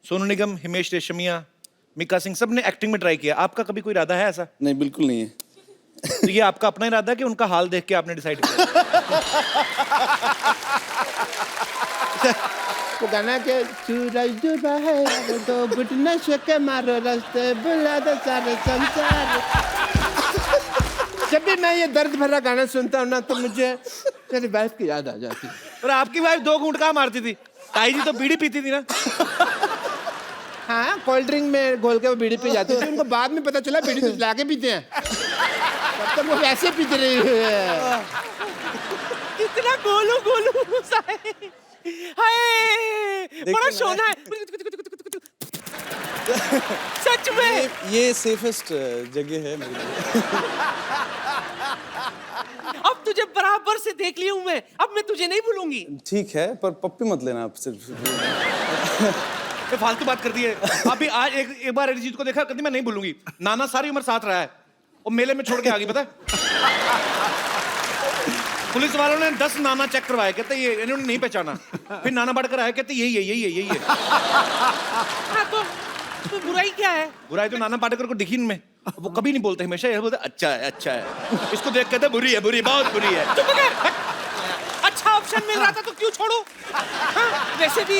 सोनू निगम, हिमेश रेशमिया, मिका सिंह, सब ने एक्टिंग में ट्राई किया। आपका कभी कोई इरादा है ऐसा? नहीं, बिल्कुल नहीं है। तो ये आपका अपना इरादा है कि उनका हाल देख के आपने डिसाइड किया? वो गाना के सूरज डूबा है तो घुटने से के मारो रास्ते बुला दो सारे संसार। जब भी मैं ये दर्द भरा गाना सुनता हूँ ना तो मुझे मेरी वाइफ की याद आ जाती है। और आपकी वाइफ 2 घूंट कहाँ मारती थी? ताई जी तो बीड़ी पीती थी ना? हाँ, कोल्ड ड्रिंक में घोल के वो बीड़ी पी जाती थी। उनको बाद में पता चला बीड़ी तो लाके पीते हैं, तब तक वो वैसे पीते रही है। कितना गोलू गोलू सा है। हाय, बड़ा सोना है। सच में ये सेफेस्ट जगह है मेरे लिए। अब तुझे बराबर से देख ली हूँ मैं, अब मैं तुझे नहीं भूलूंगी। ठीक है, पर पप्पी मत लेना आप सिर्फ। ये फालतू बात कर दी है। अभी आज एक बार अरिजीत को देखा, कहती मैं नहीं भूलूंगी। नाना सारी उम्र साथ रहा है, वो मेले में छोड़ के आ गई, पता है? पुलिस वालों ने 10 नाना चेक करवाए, कहते ये इन्होंने नहीं पहचाना। फिर नाना बढ़कर आया, कहते यही है। हाँ, तो बुराई क्या है? बुराई तो नाना पाटेकर को दिखी इनमें। वो कभी नहीं बोलते, हमेशा ये बोलते अच्छा है। इसको देख कहते बुरी है, बहुत बुरी है। चुप कर। अच्छा ऑप्शन मिल रहा था तो क्यों छोड़ू? हाँ, वैसे भी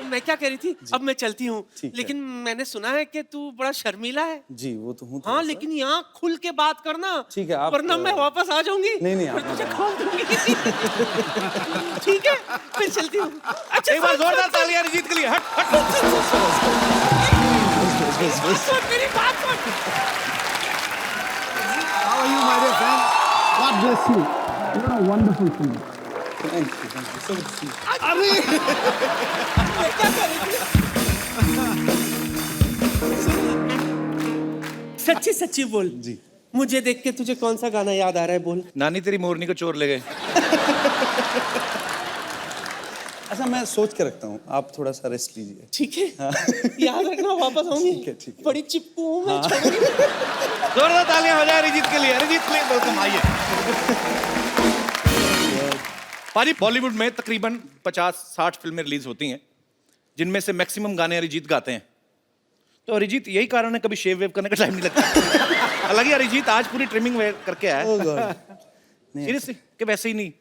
मैं क्या कह रही थी, अब मैं चलती हूँ, लेकिन मैंने सुना है कि तू बड़ा शर्मीला है। जी, वो तो हूँ। हाँ, लेकिन यहाँ खुल के बात करना। ठीक है, आप वरना मैं वापस आ जाऊंगी। नहीं, आप तुझे खोल दूंगी। ठीक है, फिर चलती हूँ। अच्छा, एक बार जोरदार तालियां अरिजीत के लिए। हट। सुन मेरी बात सुन। How are you, my dear friend? God bless you. You're a wonderful singer. Thank you. अरे मैं क्या कर रही थी? सच्ची बोल जी। मुझे देख के तुझे कौन सा गाना याद आ रहा है? बोल। नानी तेरी मोरनी को चोर ले गए। अच्छा, मैं सोच के रखता हूँ, आप थोड़ा सा रेस्ट लीजिए। ठीक है, याद रखना, वापस आऊंगी। ठीक है। बड़ी चिपकू हूँ मैं। जोरदार तालियां हो जाए अरिजीत के लिए। वेलकम, आइए। पाजी, बॉलीवुड में तकरीबन 50-60 फिल्में रिलीज होती हैं, जिनमें से मैक्सिमम गाने अरिजीत गाते हैं। तो अरिजीत, यही कारण है कभी शेव वेव करने का टाइम नहीं लगता। हालांकि अरिजीत आज पूरी ट्रिमिंग वेयर करके आया है। सीरियसली कि वैसे ही नहीं,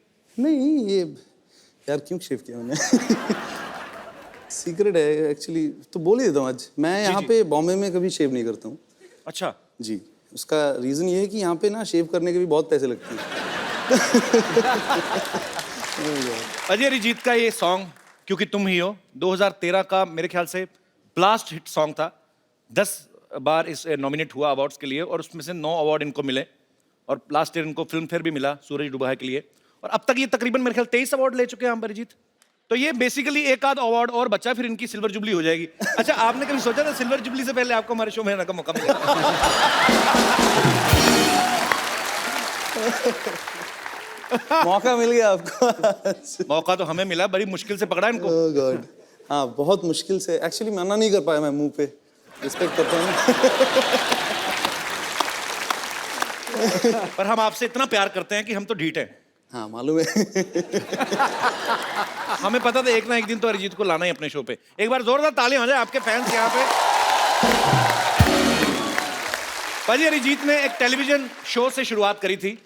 ये यार क्यों शेव किया मैंने? सीक्रेट है एक्चुअली, तो बोल ही देता हूँ आज। मैं यहाँ पे बॉम्बे में कभी शेव नहीं करता हूँ। अच्छा जी, उसका रीजन ये है कि यहाँ पे ना शेव करने के भी बहुत पैसे लगते हैं। अजय अरिजीत का ये सॉन्ग क्योंकि तुम ही हो 2013 का मेरे ख्याल से ब्लास्ट हिट सॉन्ग था। 10 बार इस नॉमिनेट हुआ अवार्ड्स के लिए और उसमें से 9 अवार्ड इनको मिले और लास्ट ईयर इनको फिल्म फेयर भी मिला सूरज डूबा है के लिए। और अब तक ये तकरीबन मेरे ख्याल 23 अवार्ड ले चुके हैं हम अरिजीत। तो ये बेसिकली एक आध अवार्ड और बचा, फिर इनकी सिल्वर जुबली हो जाएगी। अच्छा, आपने कभी सोचा था सिल्वर जुबली से पहले आपको हमारे शो में आने का मौका मिलेगा? मौका मिल गया आपको? मौका तो हमें मिला, बड़ी मुश्किल से पकड़ा इनको। ओह गॉड, हाँ बहुत मुश्किल से। एक्चुअली मना नहीं कर पाया मैं मुंह पे। रिस्पेक्ट करता हूँ। पर हम आपसे इतना प्यार करते हैं कि हम तो ढीठ हैं। हाँ मालूम है। हमें पता था एक ना एक दिन तो अरिजीत को लाना ही अपने शो पे। एक बार जोरदार तालियां हो जाए आपके फैंस यहाँ पे। भाजी, अरिजीत ने एक टेलीविजन शो से शुरुआत करी थी।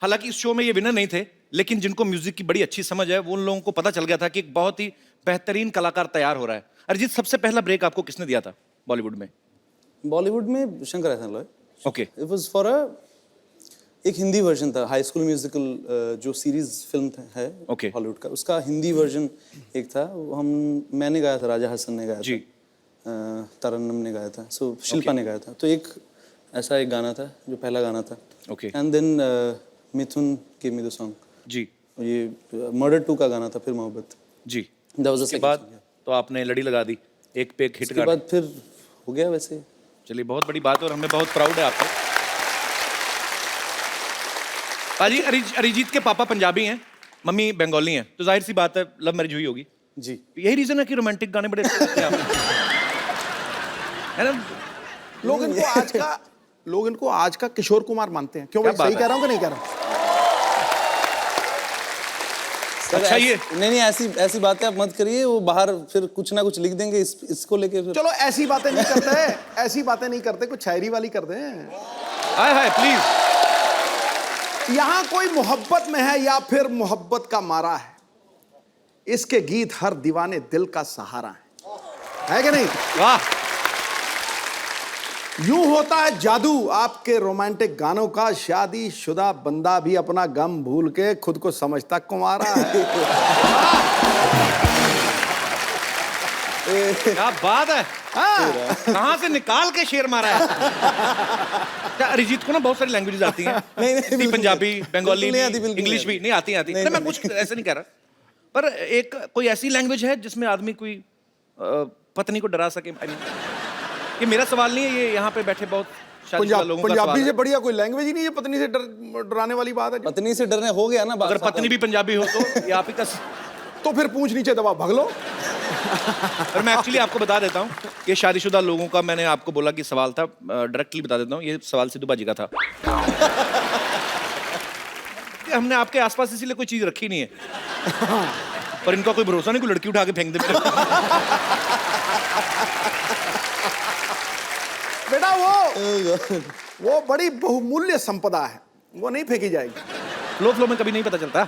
हालांकि इस शो में ये विनर नहीं थे, लेकिन जिनको म्यूजिक की बड़ी अच्छी समझ है वो उन लोगों को पता चल गया था कि एक बहुत ही बेहतरीन कलाकार तैयार हो रहा है। अरिजीत, सबसे पहला ब्रेक आपको किसने दिया था बॉलीवुड में? बॉलीवुड में शंकर एहसान Loy. Okay. It was for एक हिंदी वर्जन था, हाई स्कूल म्यूजिकल जो सीरीज फिल्म है हॉलीवुड का, उसका हिंदी वर्जन एक था। मैंने गाया था, राजा हसन ने गाया जी। था, तरन्नुम ने गाया था, शिल्पा ने गाया था। तो एक ऐसा एक गाना था जो पहला गाना था। Okay. And then Mithun give me the song. जी। ये मर्डर 2 का गाना था, फिर मोहब्बत। जी। दैट वाज द उसके बाद तो आपने लड़ी लगा दी, एक पे एक हिट। उसके बाद फिर हो गया वैसे। चलिए, बहुत बड़ी बात है और हमें बहुत प्राउड है आपको। पाजी, अरिजीत के पापा पंजाबी हैं, मम्मी बंगाली हैं, तो जाहिर सी बात है लव मैरिज हुई होगी। जी। यही रीजन है कि रोमांटिक गाने बड़े अच्छे लगते हैं आपको, है ना? लोग इनको आज का किशोर कुमार मानते हैं। क्यों भाई, सही कह रहा हूँ कि नहीं कह रहा हूँ? अच्छा ये नहीं ऐसी बातें आप मत करिए, वो बाहर फिर कुछ ना कुछ लिख देंगे इसको लेके फिर। चलो ऐसी बातें नहीं करते, ऐसी बातें नहीं करते, कुछ शायरी वाली कर दें। हाय हाय प्लीज। यहां कोई मोहब्बत में है या फिर मोहब्बत का मारा है, इसके गीत हर दीवाने दिल का सहारा है कि नहीं? वाह। यूं होता है जादू आपके रोमांटिक गानों का, शादी शुदा बंदा भी अपना गम भूल के खुद को समझता कुंवारा है। क्या बात है। कहाँ से निकाल के शेर मारा है। क्या अरिजीत को ना बहुत सारी लैंग्वेजेस आती हैं। नहीं, पंजाबी, बंगाली, बिल्कुल नहीं आती, बिल्कुल इंग्लिश भी नहीं आती। नहीं, मैं कुछ ऐसे नहीं कह रहा, पर एक कोई ऐसी लैंग्वेज है जिसमें आदमी कोई पत्नी को डरा सके। ये मेरा सवाल नहीं है, ये यहाँ पे बैठे बहुत शादीशुदा लोगों का सवाल पंजाबी है। से बढ़िया कोई लैंग्वेज ही नहीं है पत्नी से डराने वाली बात है। पत्नी से डरने हो गया ना बात। अगर पत्नी भी पंजाबी हो तो ये आप ही का। तो फिर पूंछ नीचे दबा भाग लो। और मैं एक्चुअली आपको बता देता हूँ कि शादीशुदा लोगों का, मैंने आपको बोला कि सवाल था, डायरेक्टली बता देता हूँ, ये सवाल सिद्धू बाजी का था। कि हमने आपके आसपास इसीलिए कोई चीज रखी नहीं है, पर इनका कोई भरोसा नहीं, कोई लड़की उठा के फेंक दे। बेटा वो बड़ी बहुमूल्य संपदा है, वो नहीं फेंकी जाएगी। फ्लो में कभी नहीं पता चलता।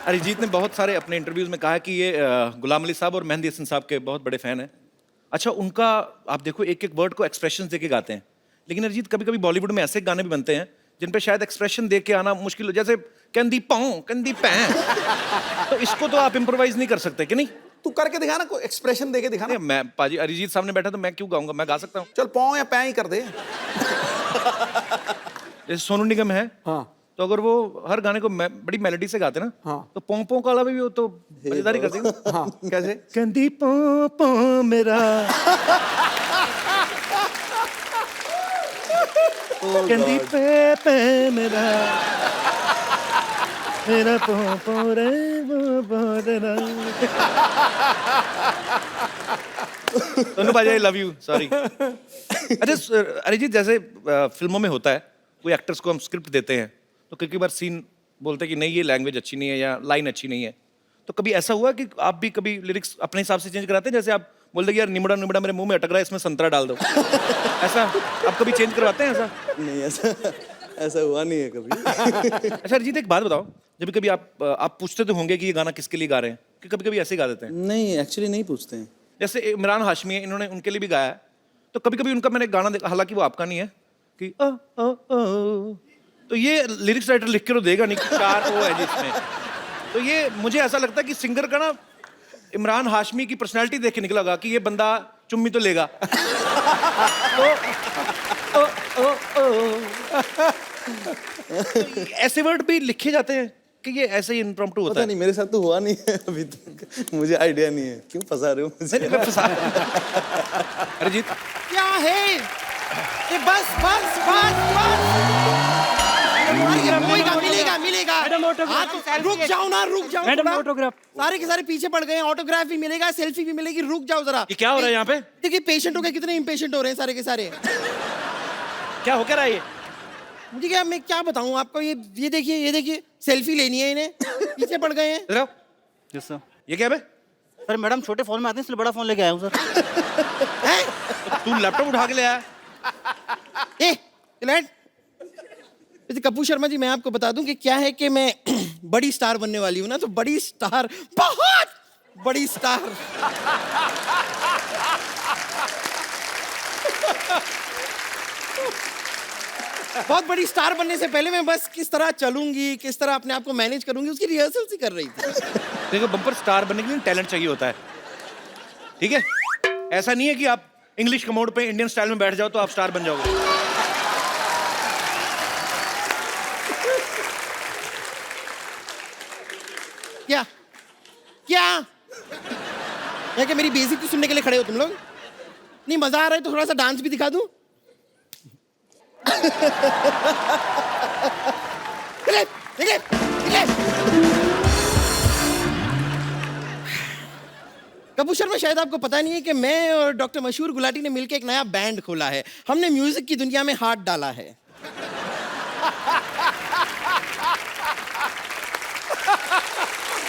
अरिजीत ने बहुत सारे अपने इंटरव्यूज में कहा है कि ये गुलाम अली साहब और मेहंदी हसन साहब के बहुत बड़े फैन हैं। अच्छा, उनका आप देखो एक एक वर्ड को एक्सप्रेशन देके गाते हैं, लेकिन अरिजीत कभी कभी बॉलीवुड में ऐसे गाने भी बनते हैं जिन पे शायद एक्सप्रेशन दे के आना मुश्किल हो, जैसे कंदी पाऊं कंदी पैं। तो इसको तो आप इम्प्रोवाइज नहीं कर सकते कि नहीं? तू करके दिखा ना, कोई एक्सप्रेशन देके दिखा ना। मैं पाजी अरिजीत सामने बैठा तो मैं क्यों गाऊंगा, मैं गा सकता हूँ। चल पाँव या पैं ही कर दे। जैसे सोनू निगम है, हाँ तो अगर वो हर गाने को बड़ी मेलोडी से गाते ना, हाँ। तो पों पों का अलावा भी वो तो मजेदारी कर देंगे। हाँ कैसे? कंदी पों पों मेरा, कंदी पे पे मेरा, मेरा पों पों रे वो बोलना। सोनू भाई आई लव यू, सॉरी। अच्छा अरिजीत, जैसे फिल्मों में होता है, कोई एक्टर्स को हम स्क्रिप्ट देते हैं तो कई बार सीन बोलते हैं कि नहीं ये लैंग्वेज अच्छी नहीं है या लाइन अच्छी नहीं है, तो कभी ऐसा हुआ कि आप भी कभी लिरिक्स अपने हिसाब से चेंज कराते हैं? जैसे आप बोलते हैं कि यार निमड़ा निमड़ा मेरे मुंह में अटक रहा है, इसमें संतरा डाल दो। ऐसा आप कभी चेंज करवाते हैं? ऐसा नहीं, ऐसा हुआ नहीं है कभी। अच्छा अरिजीत, एक बात बताओ, जब कभी आप पूछते तो होंगे कि ये गाना किसके लिए गा रहे हैं, कि कभी कभी ऐसे गा देते हैं? नहीं, एक्चुअली नहीं पूछते हैं। जैसे इमरान हाशमी है, इन्होंने उनके लिए भी गाया है, तो कभी कभी उनका मैंने गाना देखा, हालांकि वो आपका नहीं है, कि ओ ओ ओ, तो ये लिरिक्स राइटर लिख के तो देगा नहीं कि 4 ओ है जिसमें। तो ये मुझे ऐसा लगता है कि सिंगर का ना इमरान हाशमी की पर्सनालिटी देख के निकलेगा कि ये बंदा चुम्मी तो लेगा। ओ, ओ, ओ, ओ। तो ऐसे वर्ड भी लिखे जाते हैं कि ये ऐसे ही इम्प्रॉम्प्टू होता पता है? नहीं, मेरे साथ तो हुआ नहीं है अभी तक, मुझे आइडिया नहीं है। क्यों फंसा रहे हो मुझे? नहीं, मैं फंसा। अरिजीत क्या है ये? बस बस बस बस। मिलेगा मिलेगा। हाँ, तो रुक जाओ ना, रुक जाओ। मैडम थोड़ा। ऑटोग्राफ। सारे के सारे पीछे पड़ गए हैं, ऑटोग्राफ भी मिलेगा, सेल्फी भी मिलेगी, रुक जाओ जरा। ये क्या हो रहा है यहाँ पे? देखिए पेशेंट हो गए, कितने इम्पेशेंट हो रहे हैं सारे के सारे। क्या हो क्या रहा है ये? मुझे क्या, मैं क्या बताऊं आपको, ये देखिए सेल्फी लेनी है इन्हें, पीछे पड़ गए हैं। इधर आओ। Yes sir. ये क्या है बे? सर मैडम छोटे फोन में आते हैं, इसलिए बड़ा फोन लेके आया हूँ सर। तू लैपटॉप उठा के ले आया? वैसे कपूर शर्मा जी, मैं आपको बता दूं कि क्या है कि मैं बड़ी स्टार बनने वाली हूं ना, तो बड़ी स्टार, बहुत बड़ी स्टार। बहुत बड़ी स्टार बनने से पहले मैं बस किस तरह चलूंगी, किस तरह अपने आप को मैनेज करूंगी, उसकी रिहर्सल सी कर रही थी। देखो बम्पर स्टार बनने के लिए टैलेंट चाहिए होता है, ठीक है? ऐसा नहीं है कि आप इंग्लिश कमोड पे इंडियन स्टाइल में बैठ जाओ तो आप स्टार बन जाओगे। क्या क्या क्या क्या मेरी बेइज्जती सुनने के लिए खड़े हो तुम लोग? नहीं मजा आ रहा है तो थोड़ा सा डांस भी दिखा दूं? निकले, निकले, निकले। कपूर शर्मा, शायद आपको पता नहीं है कि मैं और डॉक्टर मशहूर गुलाटी ने मिलकर एक नया बैंड खोला है। हमने म्यूजिक की दुनिया में हाथ डाला है।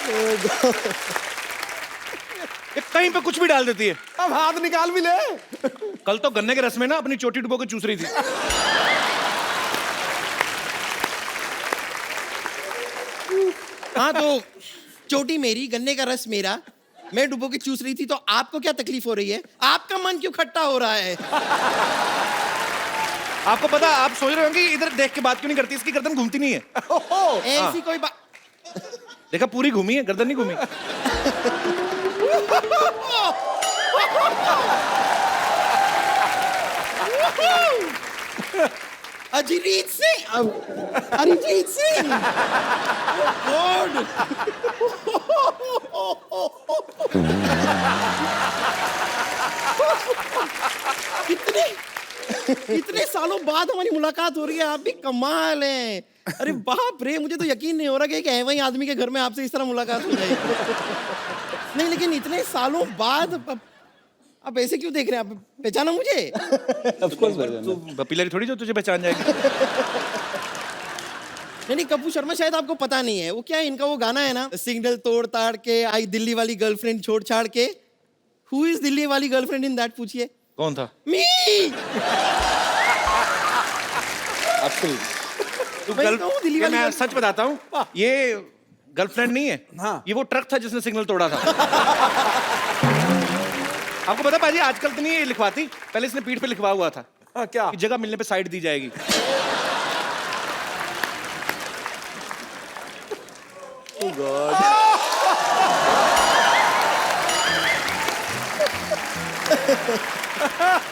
ये कहीं पे कुछ भी डाल देती है। अब हाथ निकाल भी ले। कल तो गन्ने के रस में ना अपनी चोटी डुबो के चूस रही थी। हाँ तो चोटी मेरी, गन्ने का रस मेरा, मैं डुबो के चूस रही थी, तो आपको क्या तकलीफ हो रही है? आपका मन क्यों खट्टा हो रहा है? आपको पता, आप सोच रहे होंगे इधर देख के बात क्यों नहीं करती, इसकी गर्दन घूमती नहीं है। ऐसी कोई बात। देखा, पूरी घूमी है, गर्दन नहीं घूमी। अरिजीत सिंह, अरिजीत सिंह, गॉड। इतने सालों बाद हमारी मुलाकात हो रही है, आप भी कमाल हैं। अरे बाप रे, मुझे तो यकीन नहीं हो रहा कि एक ऐसे ही आदमी के घर में आपसे इस तरह मुलाकात हो जाएगी। नहीं, लेकिन इतने सालों बाद आप ऐसे क्यों देख रहे हैं? आप पहचाना मुझे? ऑफ कोर्स तो बपीलरी थोड़ी जो तुझे पहचान जाएगी। नहीं, कपूर शर्मा, शायद आपको पता नहीं है, वो क्या है, इनका वो गाना है ना, सिग्नल तोड़ ताड़ के आई दिल्ली वाली गर्लफ्रेंड छोड़ छाड़ के। हु इज दिल्ली वाली गर्लफ्रेंड इन दैट, पूछिए। कौन था? मी। तू मैं तो हूँ दिल्ली वाली मैं गर्ल- सच बताता हूँ, ये गर्लफ्रेंड नहीं है। हाँ। ये वो ट्रक था जिसने सिग्नल तोड़ा था। आपको पता पाजी, आजकल तो नहीं ये लिखवाती, पहले इसने पीठ पे लिखवा हुआ था हाँ, क्या? कि जगह मिलने पे साइड दी जाएगी।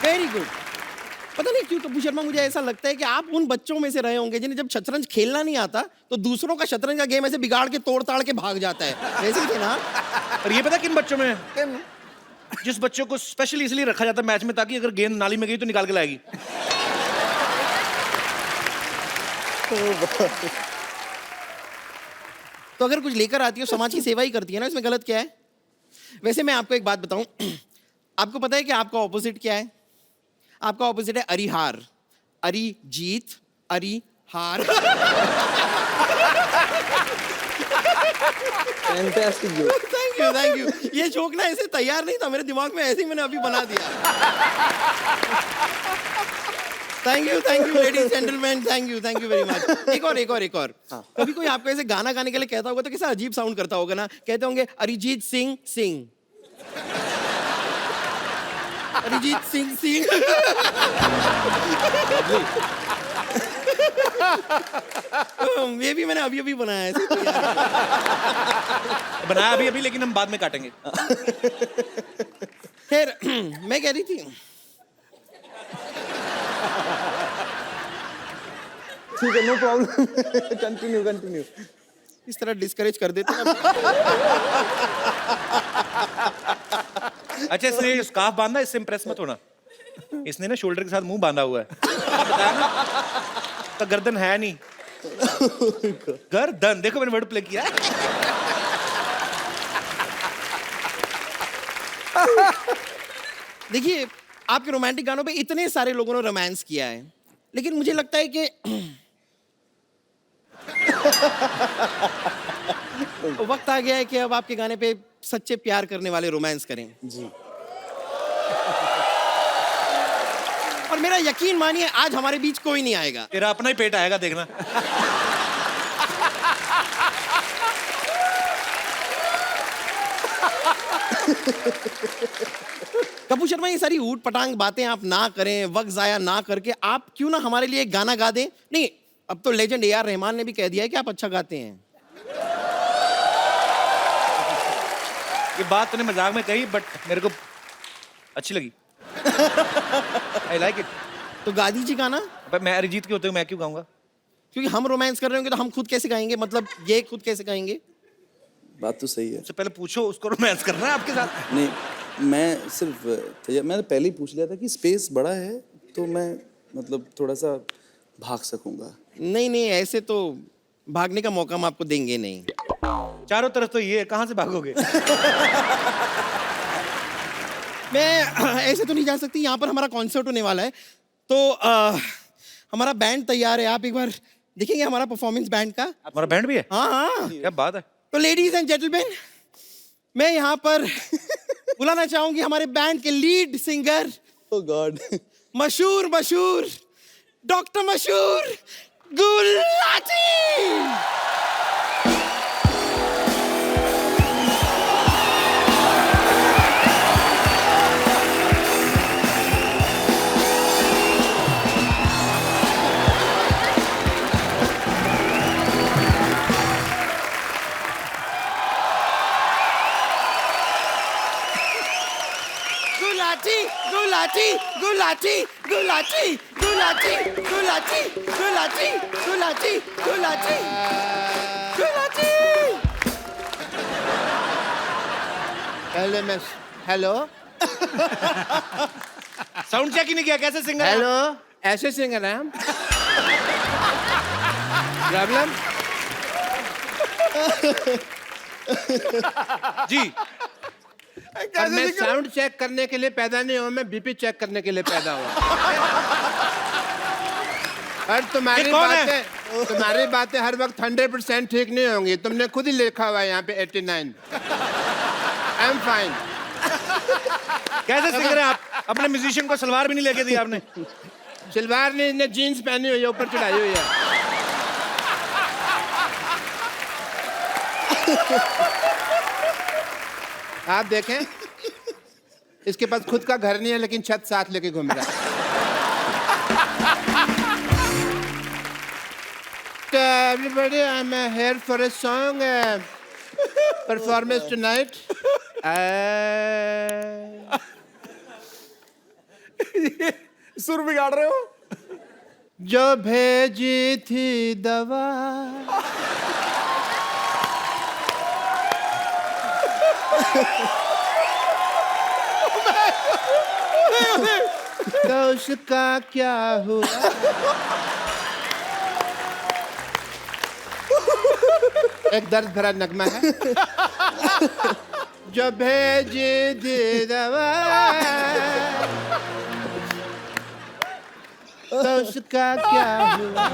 Very good. पता नहीं क्यों कपूर शर्मा, मुझे ऐसा लगता है कि आप उन बच्चों में से रहे होंगे जिन्हें जब शतरंज खेलना नहीं आता तो दूसरों का शतरंज का गेम ऐसे बिगाड़ के तोड़ ताड़ के भाग जाता है, वैसे ही थे ना? और ये पता किन बच्चों में है? जिस बच्चों को स्पेशली इसलिए रखा जाता है मैच में ताकि अगर गेंद नाली में गई तो निकाल के लाएगी। तो अगर कुछ लेकर आती हो, समाज की सेवा ही करती है ना, इसमें गलत क्या है? वैसे मैं आपको एक बात बताऊं, आपको पता है कि आपका ऑपोजिट क्या है? आपका ऑपोजिट है अरिहार, अरिजीत, अरिहार। Fantastic joke. Thank you. ये जोक ना ऐसे तैयार नहीं था मेरे दिमाग में, ऐसे ही मैंने अभी बना दिया। Thank you ladies gentleman, thank you very much. एक और। कभी कोई आपको ऐसे गाना गाने के लिए कहता होगा तो कैसा अजीब साउंड करता होगा ना? कहते होंगे अरिजीत सिंह सिंह, अरिजीत सिंह सिंह। ये भी मैंने अभी बनाया है, ऐसे तैयार। बनाया अभी लेकिन हम बाद में काटेंगे। खैर, मैं कह रही थी, ठीक है, नो प्रॉब्लम। कंटिन्यू। इस तरह डिस्करेज कर देते हैं। अच्छा, इसने स्कार्फ बांधा, इससे इंप्रेस मत होना। इसने ना शोल्डर के साथ मुंह बांधा हुआ है। बताया ना? तो गर्दन है नहीं। गर्दन, देखो मैंने वर्ड प्ले किया। देखिए, आपके रोमांटिक गानों पे इतने सारे लोगों ने रोमांस किया है, लेकिन मुझे लगता है कि वक्त आ गया है कि अब आपके गाने पे सच्चे प्यार करने वाले रोमांस करें। जी। और मेरा यकीन मानिए, आज हमारे बीच कोई नहीं आएगा। तेरा अपना ही पेट आएगा, देखना। कपूर शर्मा, ये सारी ऊट पटांग बातें आप ना करें, वक्त जाया ना करके आप क्यों ना हमारे लिए एक गाना गा दें? नहीं, अब तो लेजेंड ए.आर. रहमान ने भी कह दिया है कि आप अच्छा गाते हैं। ये बात तूने मजाक में कही, बट मेरे को अच्छी लगी। I like it. तो गा दीजिए गाना। मैं अरिजीत के होते हुए मैं क्यों गाऊंगा? क्योंकि हम रोमांस कर रहे होंगे तो हम खुद कैसे गाएंगे? मतलब ये खुद कैसे गाएंगे? बात तो सही है। उससे पहले पूछो उसको रोमांस करना है आपके साथ। नहीं, मैं सिर्फ मैंने पहले ही पूछ लिया था कि स्पेस बड़ा है तो मैं मतलब थोड़ा सा भाग सकूंगा। नहीं, ऐसे तो भागने का मौका हम आपको देंगे नहीं। चारों तरफ तो ये है, कहाँ से भागोगे? मैं ऐसे तो नहीं जा सकती, यहाँ पर हमारा कॉन्सर्ट होने वाला है, तो हमारा बैंड तैयार है। आप एक बार देखेंगे हमारा परफॉर्मेंस बैंड का? हमारा बैंड भी है? हाँ। क्या बात है। तो लेडीज एंड जेंटलमैन, मैं यहाँ पर बुलाना चाहूंगी हमारे बैंड के लीड सिंगर, ओ गॉड, मशहूर डॉक्टर मशहूर गुलाटी। गुलाटी गुलाटी गुलाटी गुलाटी गुलाटी गुलाटी गुलाटी गुलाटी गुलाटी। पहले मैं हेलो साउंड चेक ही नहीं किया, कैसे सिंगर? हेलो, ऐसे सिंगर हैं हम। प्रॉब्लम जी, और मैं साउंड चेक करने के लिए पैदा नहीं हुआ, मैं बीपी चेक करने के लिए पैदा हुआ। और तुम्हारी बातें हर वक्त 100% ठीक नहीं होंगी। तुमने खुद ही लिखा हुआ है यहाँ पे 89। I am fine. कैसे सिंगर हैं आप? अपने म्यूजिशियन को सलवार भी नहीं लेके दी आपने। सलवार नहीं, इसने जीन्स पहनी हुई है, ऊपर चढ़ाई हुई है। आप देखें, इसके पास खुद का घर नहीं है लेकिन छत साथ लेके घूम रहा है। Everybody, I'm here for a song performance tonight. सुर बिगाड़ रहे हो। जो भेजी थी दवा तो उसका क्या हुआ? एक दर्द भरा नगमा है। जो भेजी थी दवा तो उसका क्या हुआ?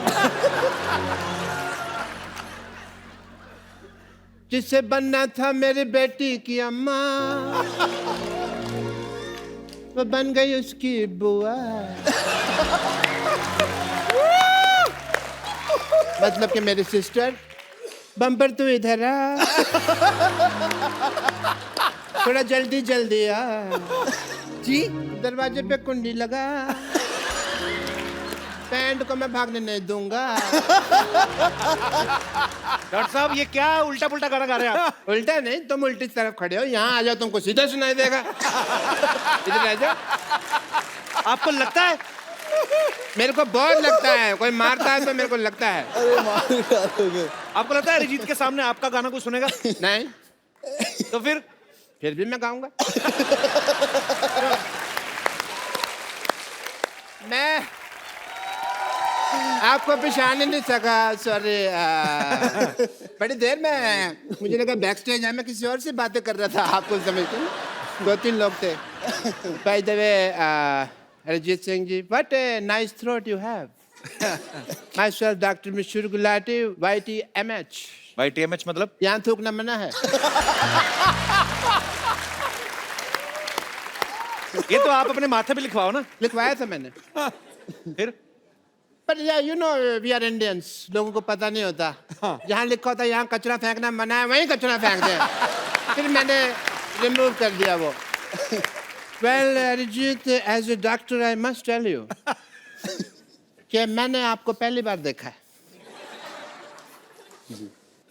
जिससे बनना था मेरी बेटी की अम्मा, वो बन गई उसकी बुआ। मतलब कि मेरी सिस्टर, बम्पर तू इधर आ, थोड़ा जल्दी जल्दी आ जी, दरवाजे पे कुंडी लगा, पैंट को मैं भागने नहीं दूंगा। डॉक्टर साहब ये क्या उल्टा पुल्टा गाना गा रहे हैं आप? उल्टा नहीं, तुम उल्टी तरफ खड़े हो, यहाँ आ जाओ तुमको सीधा सुनाई देगा। इधर आ जाओ। आपको लगता है? मेरे को बहुत लगता है, कोई मारता है तो मेरे को लगता है। अरे मार डालोगे। आपको लगता है अरिजीत के सामने आपका गाना कोई सुनेगा? नहीं, तो फिर भी मैं गाऊंगा। मैं आपको पहचान ही नहीं सका, सॉरी। बड़ी देर में मुझे लगा बैक स्टेज है, मैं किसी और से बातें कर रहा था। आपको समझते हैं, 2-3 लोग थे। By the way, Arijit Singh ji, what a nice throat you have. Myself doctor Mashoor Gulati, YTMH। YTMH मतलब? यहाँ थूकना मना है। ये तो आप अपने माथे पे लिखवाओ ना। लिखवाया था मैंने। फिर But yeah, you know, we are Indians. लोगों को पता नहीं होता। जहाँ लिखा होता है यहाँ कचरा फेंकना मना है, वहीं कचरा फेंकते हैं। फिर मैंने रिमूव कर दिया वो। Well, Arijit, as a doctor, I must tell you कि मैंने आपको पहली बार देखा है।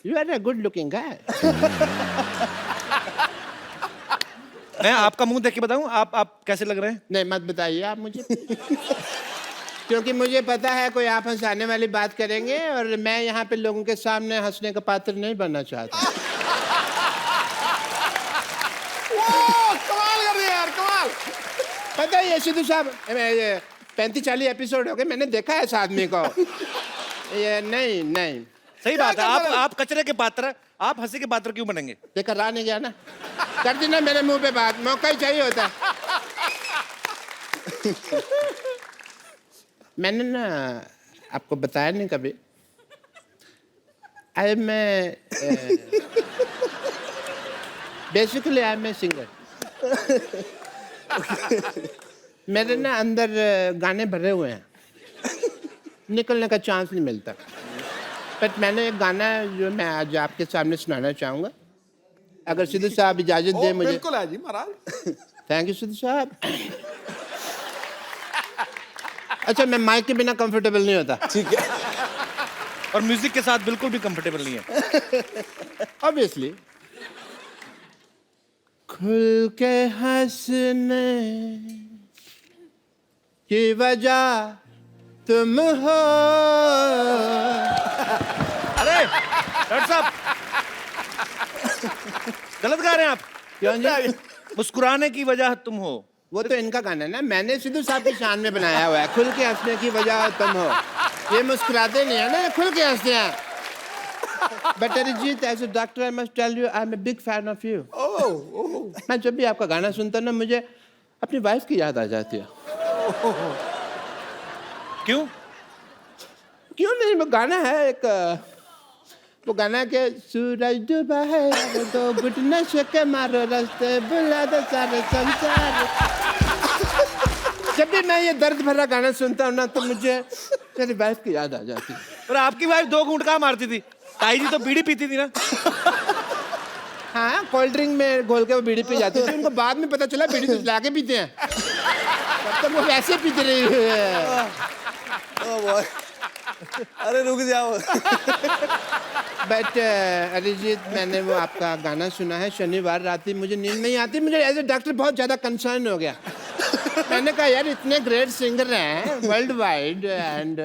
You are a good-looking guy. मैं आपका मुंह देख के बताऊं आप कैसे लग रहे हैं? नहीं, मत बताइए आप मुझे। क्योंकि मुझे पता है कोई आप हंसाने वाली बात करेंगे और मैं यहाँ पे लोगों के सामने हंसने का पात्र नहीं बनना चाहता। कमाल कर दिया यार, कमाल। पता है ये सिद्धू साहब, 35-40 एपिसोड हो गए, मैंने देखा है इस आदमी को। ये नहीं सही बात है। आप कचरे के पात्र, आप हंसी के पात्र क्यों बनेंगे? देखा, रहा नहीं गया ना, कर दी ना मेरे मुंह पे बात, मौका ही चाहिए होता है। मैंने ना आपको बताया नहीं कभी, मैं basically I am a singer. मेरे ना अंदर गाने भरे हुए हैं, निकलने का चांस नहीं मिलता। बट मैंने एक गाना है जो मैं आज आपके सामने सुनाना चाहूँगा, अगर सिद्धू साहब इजाज़त दें मुझे। बिल्कुल है जी महाराज। थैंक यू सिद्धू साहब। अच्छा, मैं माइक के बिना कंफर्टेबल नहीं होता। ठीक है। और म्यूजिक के साथ बिल्कुल भी कंफर्टेबल नहीं है। ऑब्वियसली। खुल के हंसने की वजह तुम हो। अरे डॉक्टर साहब, गलत गा रहे हैं आप। क्यों जी? मुस्कुराने की वजह तुम हो। वो तो इनका गाना है ना, मैंने सिद्धू साहब की शान में बनाया हुआ है। खुल के हंसने की वजह तुम हो। ये मुस्कुराते नहीं है ना, खुल के हंसते हैं। But Arijit, as a doctor, I must tell you, I'm a big fan of you. मैं जब भी आपका गाना सुनता हूँ ना, मुझे अपनी वाइफ की याद आ जाती है। क्यों? क्यों नहीं, वो गाना है एक, वो गाना के सूरज डूबा है वो तो घुटने से के मारो रास्ते बुला दो सारे संसार। जब भी मैं ये दर्द भरा गाना सुनता हूँ ना, तो मुझे मेरी वाइफ की याद आ जाती है। और आपकी वाइफ 2 घूंट कहाँ मारती थी? ताई जी तो बीड़ी पीती थी ना। हाँ, कोल्ड ड्रिंक में घोल के वो बीड़ी पी जाती थी। उनको बाद में पता चला बीड़ी तो ला के पीते हैं, तब तक वो वैसे पीते रही है। ओह बॉय, अरे रुक जाओ। बट अरिजीत, मैंने वो आपका गाना सुना है शनिवार रात ही, मुझे नींद नहीं आती। मुझे एज ए डॉक्टर बहुत ज़्यादा कंसर्न हो गया। मैंने कहा यार, इतने ग्रेट सिंगर हैं world wide and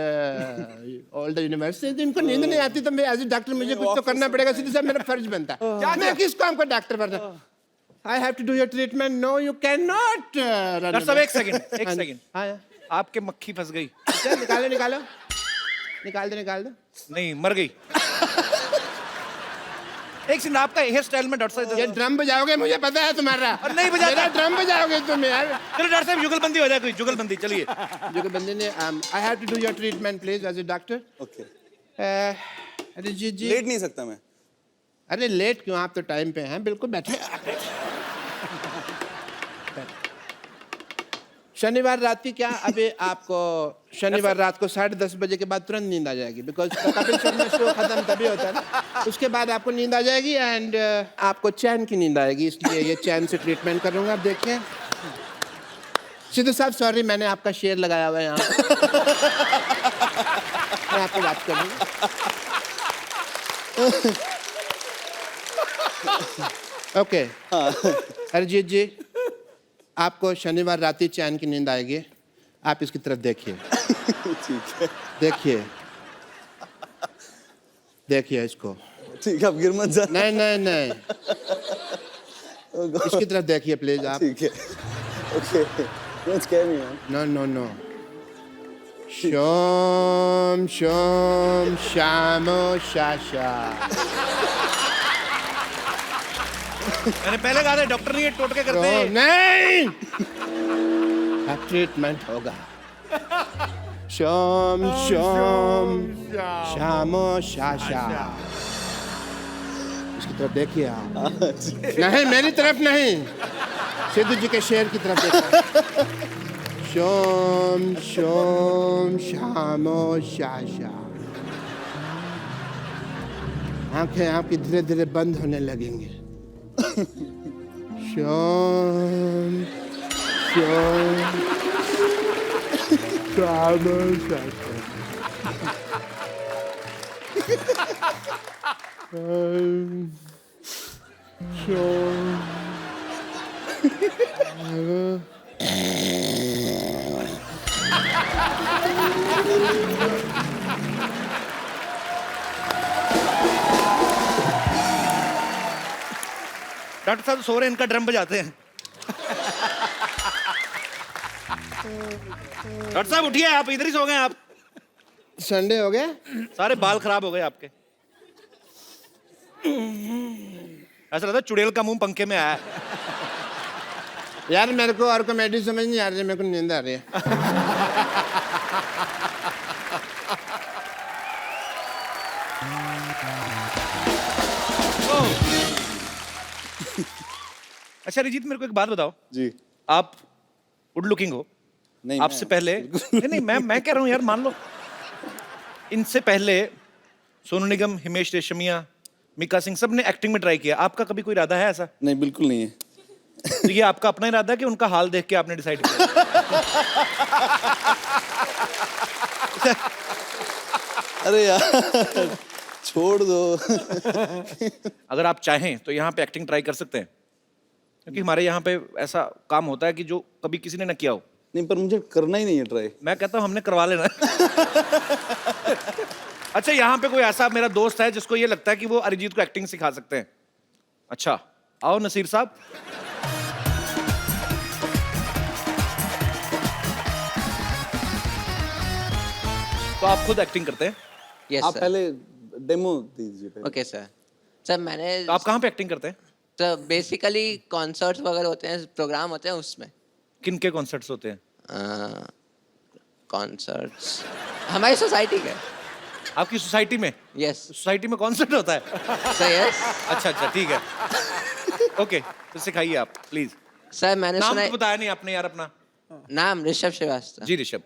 all the university, इनको नींद नहीं आती, तो मैं एज ए डॉक्टर मुझे कुछ तो करना पड़ेगा। सिद्धू साहब, मेरा फर्ज बनता है। मैं किस काम का डॉक्टर बनता? I have to do your treatment. No you can not. Doctor साहब, एक सेकंड। हाँ, आपके मक्खी फंस गई। निकालो निकालो, निकाल दो। नहीं, मर गई। एक सेकंड, आपका हेयर स्टाइल में डॉक्टर साहब। ये ड्रम बजाओगे, मुझे पता है तुम्हारा। और नहीं बजाता। मेरा ड्रम बजाओगे तुम यार। चलो डॉक्टर साहब, जुगलबंदी हो जाए कोई, जुगलबंदी। चलिए। जुगलबंदी ने, I have to do your treatment please as a doctor. Okay. Arijit ji, लेट नहीं सकता मैं। अरे लेट क्यों, आप तो टाइम पे हैं। बिल्कुल बैठे। शनिवार रात की क्या, अभी आपको शनिवार रात को 10:30 बजे के बाद तुरंत नींद आ जाएगी, बिकॉज कपिल शर्मा शो खत्म तभी होता है ना। उसके बाद आपको नींद आ जाएगी एंड आपको चैन की नींद आएगी, इसलिए ये चैन से ट्रीटमेंट करूंगा। आप देखिए सिद्धू साहब, सॉरी मैंने आपका शेर लगाया हुआ है यहाँ। मैं आपको बात करूँगा। ओके अरिजीत जी, आपको शनिवार रात ही चैन की नींद आएगी। आप इसकी तरफ देखिए। ठीक है। देखिए इसको। ठीक है, अब गिर मत जा। नहीं, इसकी तरफ देखिए प्लीज आप। ठीक है। Okay, don't scare me man. No. शोम शोम शामो शाशा। मैंने पहले कहा था डॉक्टर नहीं है, टोटके करते हैं। नहीं, अब ट्रीटमेंट होगा। शोम शोम शामो शाशा। इसकी तरफ देखिए आप। नहीं, मेरी तरफ नहीं, सिद्धू जी के शेर की तरफ देखिए। शोम शोम शामो शाशा। आंखें आपकी धीरे धीरे बंद होने लगेंगी। शोम शोम शामो शाशा। शोम डॉक्टर साहब सो रहे, इनका ड्रम बजाते हैं। डॉक्टर साहब उठिए, आप इधर ही सो गए। आप संडे हो गया। सारे बाल खराब हो गए आपके। ऐसा लगता है चुड़ैल का मुंह पंखे में आया है। यार मेरे को और कॉमेडी समझ नहीं आ रही है, मेरे को नींद आ रही है। अच्छा अरिजीत मेरे को एक बात बताओ, जी आप गुड लुकिंग हो, नहीं आपसे पहले नहीं मैं कह रहा हूँ यार, मान लो इनसे पहले सोनू निगम, हिमेश रेशमिया, मिका सिंह सब ने एक्टिंग में ट्राई किया, आपका कभी कोई इरादा है ऐसा? नहीं बिल्कुल नहीं है। तो ये आपका अपना इरादा है कि उनका हाल देख के आपने डिसाइड किया? अरे यार छोड़ दो। अगर आप चाहें तो यहाँ पे एक्टिंग ट्राई कर सकते हैं, क्योंकि हमारे यहाँ पे ऐसा काम होता है कि जो कभी किसी ने ना किया हो। नहीं पर मुझे करना ही नहीं है ट्राई। मैं कहता हूँ हमने करवा लेना। अच्छा यहाँ पे कोई ऐसा मेरा दोस्त है जिसको ये लगता है कि वो अरिजीत को एक्टिंग सिखा सकते हैं? अच्छा आओ नसीर साहब। तो आप खुद एक्टिंग करते हैं? यस आप सर। पहले डेमो दीजिए पहले। Okay sir. सर मैंने तो आप कहाँ पे एक्टिंग करते हैं? तो बेसिकली कॉन्सर्ट्स वगैरह होते हैं, प्रोग्राम होते हैं उसमें। किन के कॉन्सर्ट्स होते हैं? कॉन्सर्ट्स हमारी सोसाइटी के। आपकी सोसाइटी में? यस सोसाइटी में कॉन्सर्ट होता है? सर। यस अच्छा अच्छा ठीक है। ओके तो सिखाइए आप प्लीज। सर मैंने नाम सुना तो बताया नहीं आपने यार अपना। नाम ऋषभ श्रीवास्तव। जी ऋषभ।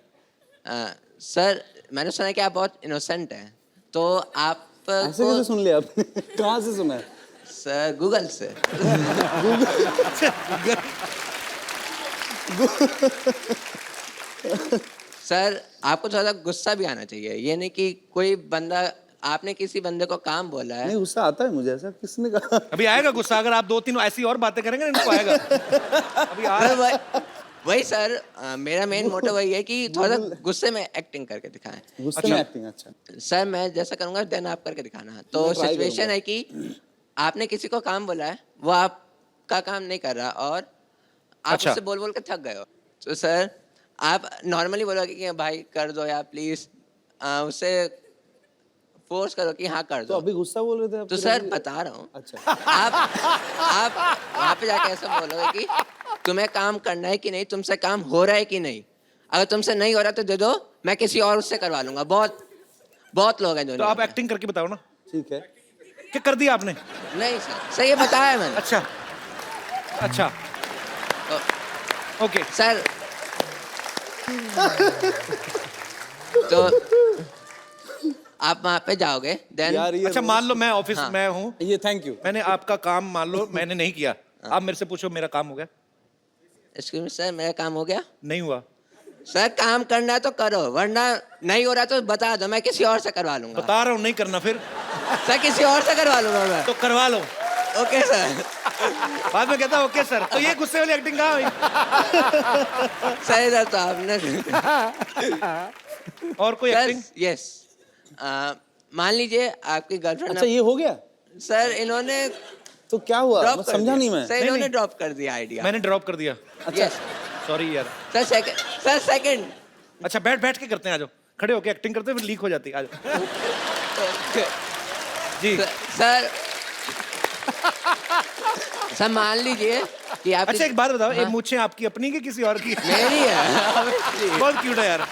सर मैंने सुना कि आप बहुत इनोसेंट हैं, तो आप ऐसे कैसे सुन लिया आपने? कहाँ से सुना है? सर गूगल से। सर आपको थोड़ा गुस्सा भी आना चाहिए, ये नहीं कि कोई बंदा, आपने किसी बंदे को काम बोला है। नहीं गुस्सा आता है मुझे, ऐसा किसने कहा? अभी आएगा गुस्सा, अगर आप दो तीन ऐसी और बातें करेंगे ना इनको आएगा। अभी आ सर, वही सर मेरा मेन मोटिव वही है कि थोड़ा गुस्से में एक्टिंग करके दिखाएं। गुस्से में एक्टिंग? अच्छा सर मैं जैसा करूंगा देन आप करके दिखाना। तो मैं try सिचुएशन करूंगा। है कि आपने किसी को काम बोला है, वो आपका काम नहीं कर रहा और आप अच्छा। उससे बोल बोल के थक गए हो। तो सर आप नॉर्मली बोलोगे कि भाई कर दो या प्लीज, उससे फोर्स करो कि हाँ कर तो दो। अभी गुस्सा बोल रहे थे आप? तो फिर सर अभी- बता रहा हूँ, अच्छा आप वहाँ पे जाके ऐसा बोलोगे कि तुम्हें काम करना है कि नहीं, तुमसे काम हो रहा है कि नहीं। अगर तुमसे नहीं हो रहा तो दे दो, मैं किसी और उससे करवा लूंगा। बहुत लोग हैं जो तो आप एक्टिंग करके बताओ ना। ठीक है। क्या कर दिया आपने? नहीं सर ये बताया मैंने। अच्छा अच्छा ओके। सर तो आप वहाँ पे जाओगे देन। यार ये अच्छा मान लो मैं ऑफिस हाँ। में हूँ, ये थैंक यू। मैंने आपका काम मान लो मैंने नहीं किया, आप मेरे से पूछो मेरा काम हो गया? एक्सक्यूज मी सर, मेरा काम हो गया? नहीं हुआ। सर काम करना है तो करो, वरना नहीं हो रहा तो बता दो, मैं किसी और से करवा लूंगा। बता रहा हूँ नहीं करना फिर सर किसी और से करवा लूंगा मैं। तो करवा लो। Okay sir. बाद में कहता ओके सर। तो ये गुस्से वाली एक्टिंग कहाँ हुई? सही सर तो आपने और कोई एक्टिंग? यस मान लीजिए आपकी गर्लफ्रेंड। अच्छा ये हो गया? सर इन्होंने तो क्या हुआ? ड्रॉप मैं कर समझा दिया। नहीं मैं। सर नहीं, इन्होंने नहीं। ड्रॉप कर दिया आइडिया। मैंने ड्रॉप कर दिया। यस सॉरी यार। Sir second. अच्छा बैठ के करते हैं, आ जाओ। खड़े होके एक्टिंग करते हैं फिर लीक हो जाती है, आ जाओ। जी सर सर मान लीजिए कि आप अच्छा एक बात बताओ, ये मूछें आपकी अपनी की किसी और की? मेरी है। बहुत क्यूट है यार।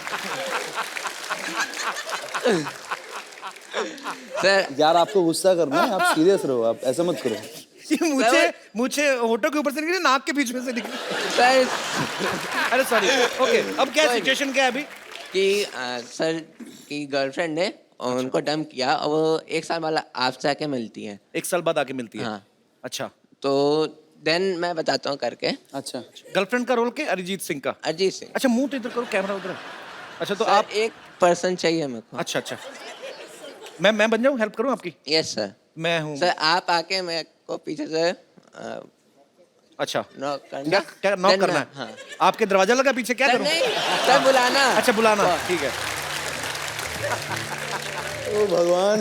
सर यार आपको गुस्सा करना है, आप सीरियस रहो, आप ऐसा मत करो। ये मूछे होठों के ऊपर से निकली, नाक के बीच में से निकली। सर अरे सॉरी। ओके अब क्या कोई सिचुएशन क्या है अभी? कि सर की गर्लफ्रेंड ने उनको डंप किया और वो एक साल बाद आपसे आके मिलती है। एक साल बाद आके मिलती है? हाँ। अच्छा तो देन मैं बताता हूँ करके। अच्छा गर्लफ्रेंड का रोल के अरिजीत सिंह का? अरिजीत सिंह। अच्छा मुंह तो इधर करो, कैमरा उधर है। अच्छा तो सर, आप एक पर्सन चाहिए मेरे को। अच्छा अच्छा मैं बन जाऊँ, हेल्प करूँ आपकी? Yes sir. मैं हूँ। सर आप आके मेरे को पीछे से अच्छा नॉक करना। क्या नॉक Then करना मैं- है? हाँ। आपके दरवाजा लगा पीछे, क्या सर करूँ? नहीं, सर बुलाना। अच्छा बुलाना, ठीक है। ओ भगवान।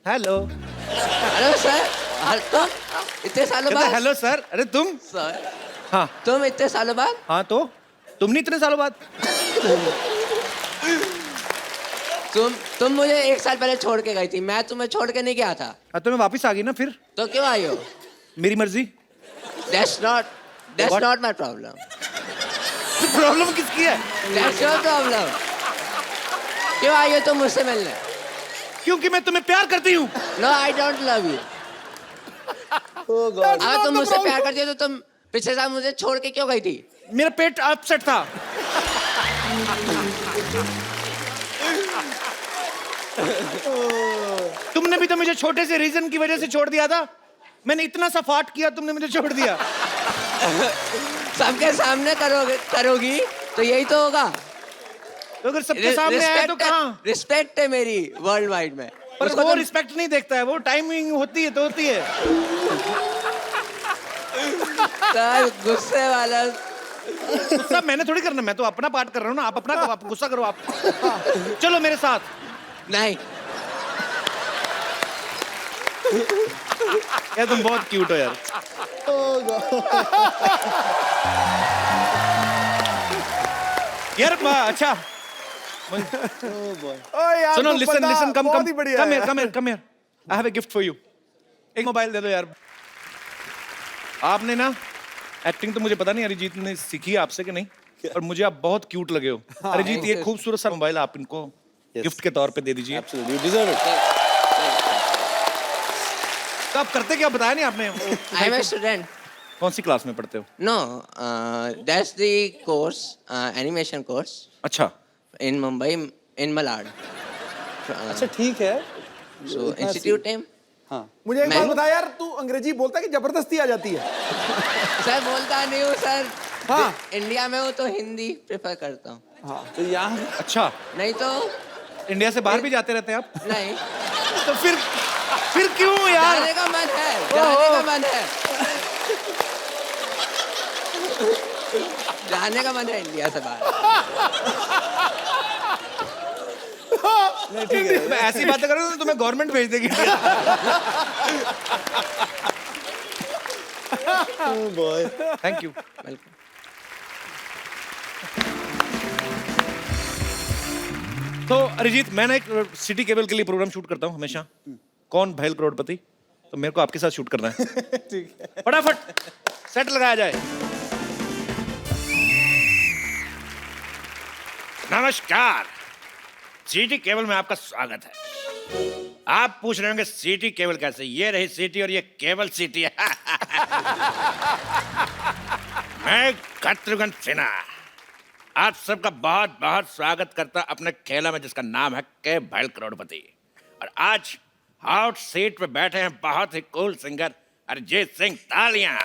हेलो। Hello sir. तुम इतने सालों बाद? Hello sir. अरे तुम? सर हाँ तुम इतने सालों बाद? हाँ तो तुम नहीं इतने सालों बाद? तुम मुझे एक साल पहले छोड़ के गई थी, मैं तुम्हें छोड़ के नहीं गया था। हाँ तो मैं वापस आ गई ना फिर। तो क्यों आई हो? मेरी मर्जी। That's What? not my problem. Problem किसकी है? That's your problem. क्यों आई हो तुम मुझसे मिलने? क्योंकि मैं तुम्हें प्यार करती हूँ। No, I don't love you. अगर तुम मुझसे प्यार करती हो तो तुम पिछले साल मुझे छोड़ के क्यों गई थी? मेरा पेट अपसेट था। तुमने भी तो मुझे छोटे से रीजन की वजह से छोड़ दिया था। मैंने इतना सा फाट किया, तुमने मुझे छोड़ दिया। सबके सामने करोगी तो यही तो होगा। तो अगर सबके सामने आया तो कहाँ? रिस्पेक्ट है मेरी वर्ल्ड वाइड में। पर वो रिस्पेक्ट नहीं देखता है, वो टाइमिंग होती है तो होती है। सर गुस्से वाला। गुस्सा मैंने थोड़ी करना, मैं तो अपना पार्ट कर रहा हूँ ना। आप अपना करो, आप गुस्सा करो आप। चलो मेरे साथ। नहीं यार तुम बहुत क्यूट हो यार। यार अच्छा यार सुनो, तुम लिसन बता, लिसन, कम बहुत कम ही बढ़िया है। Come here. I have a gift for you. एक मोबाइल दे दो यार। आपने ना एक्टिंग तो मुझे पता नहीं अरिजीत ने सीखी है आपसे कि नहीं, और मुझे आप बहुत क्यूट लगे हो। अरिजीत ये खूबसूरत सा मोबाइल आप इनको गिफ्ट के तौर पे दे दीजिए। Absolutely, you deserve it. तो आप करते क्या, बताया नहीं आपने? I am a student. कौन सी क्लास में पढ़ते हो? No that's the course, animation course अच्छा, इन मुंबई, इन मलाड। अच्छा ठीक है। So institute name. हाँ मुझे एक मैं- बात बता यार, तू अंग्रेजी बोलता है कि जबरदस्ती आ जाती है? सर बोलता नहीं हूँ सर। हाँ। इंडिया में हूँ तो हिंदी प्रेफर करता हूँ। हाँ तो यहाँ अच्छा। नहीं तो इंडिया से बाहर भी जाते रहते हैं आप? नहीं। तो फिर क्यों यार? जाने का मन है, जाने का मन है। जाने का मन है इंडिया से बाहर। ठीक है, मैं ऐसी बातें करूँ तो तुम्हें गवर्नमेंट भेज देगी। Thank you. वेलकम। तो अरिजीत, मैं ना एक सिटी केबल के लिए प्रोग्राम शूट करता हूँ हमेशा। कौन भैल करोड़पति, तो मेरे को आपके साथ शूट करना है। ठीक है। फटाफट सेट लगाया जाए। नमस्कार, सिटी केबल में आपका स्वागत है। आप पूछ रहे होंगे सिटी केबल कैसे? ये रही सिटी और ये केबल सिटी है। मैं शत्रुघ्न सिन्हा आप सबका बहुत बहुत स्वागत करता अपने खेला में, जिसका नाम है के भैल करोड़पति। और आज हॉट सीट पे बैठे हैं बहुत ही कूल सिंगर अरिजीत सिंह। तालियां।